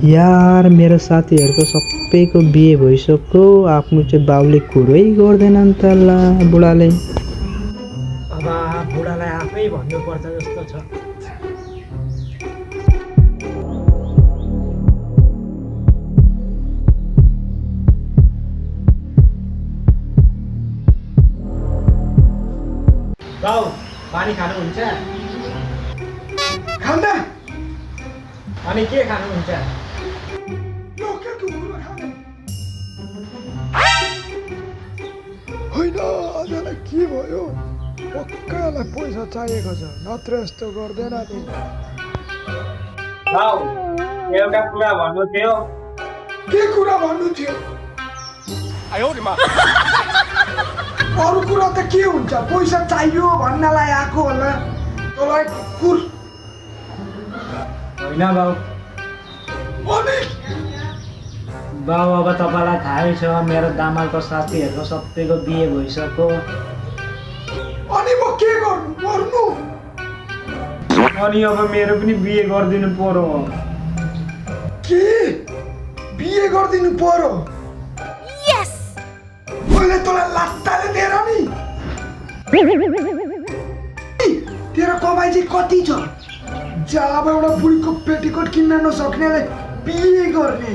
यार मेरो साथीहरूको सबैको बिहे भइसक्यो, आफ्नो चाहिँ बाउले कुरै गर्दैन नि त ला बुढाले। अब बुढालाई आफै भन्नुपर्छ जस्तो छ। बाउ पानी खानुहुन्छ? खाँदा अनि के खानुहुन्छ? लोकलको कुरो खाँदा होइन। आजलाई के भयो? पक्कालाई पैसा चाहिएको छ, नत्र यस्तो गर्दैन नि। बाउ एउटा कुरा भन्नु थियो। के कुरा भन्नु थियो? अरू कुरा त के हुन्छ? पैसा चाहियो भन्नलाई आएको होला। तँलाई कुर होइन बाउ। अनि बाउ अब तपाईँलाई थाहै छ मेरो दामालको साथीहरूको सबैको बिहे भइसक्यो। अनि म के गर्नु? मर्नु? अनि अब मेरो पनि बिहे गरिदिनु पर्यो। के बिहे गरिदिनु पर्यो? मैले तँलाई लात्ताले दिएर नि। तेरो कमाइ चाहिँ कति छ? जब एउटा बुढीको पेटीकोट किन्न नसक्नेले बिहे गर्ने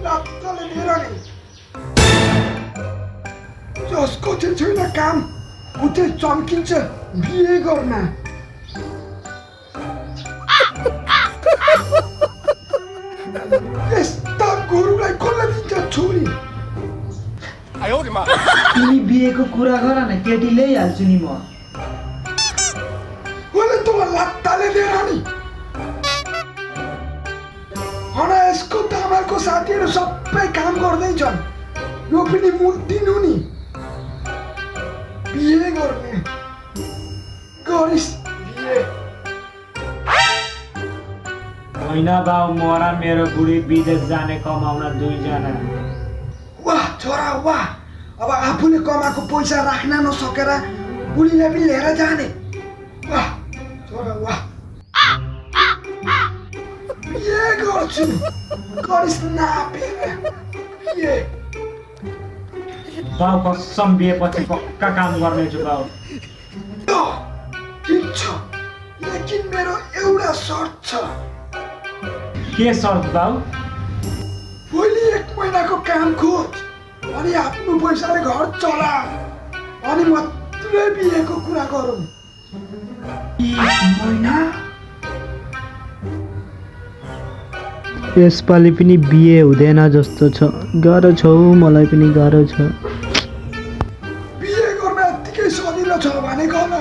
लात्ताले दिएर नि। जसको चाहिँ छैन काम ऊ चाहिँ चम्किन्छ बिहे गर्न। यस्ता गोरुलाई कसले दिन्छ छोरी? तिमी बिहेको कुरा गर न, केटी ल्याइहाल्छु नि म। मैले तँलाई लात्ताले दिएर नि। हन यसको दामालको साथीहरू सबै काम गर्दैछन्, यो पनि मुटिनु नि। बिहे गर्ने गरिस् बिहे। होइन बाउ, म र मेरो बुढी विदेश जाने कमाउन दुईजना। वाह छोरा वाह। अब आफूले कमाएको पैसा राख्न नसकेर बुढीलाई पनि लिएर जाने। वाह छोरा वाह। बिहे गर्छु गरिस् नापेर बिहे। बाउ कसम बिहेपछि पक्का काम गर्नेछु बाउ। ठिक छ, लेकिन मेरो एउटा सर्त छ। के सर्त बाउ? भोलि 1 महिनाको काम खोज अनि आफ्नो पैसाले घर चला, अनि मात्रै बिहेको कुरा गरौँ। 1 महिना? यसपालि पनि बिहे हुँदैन जस्तो छ। गाह्रो छ हौ, मलाई पनि गाह्रो छ। बिहे गर्न यत्तिकै सजिलो छ भनेको होला।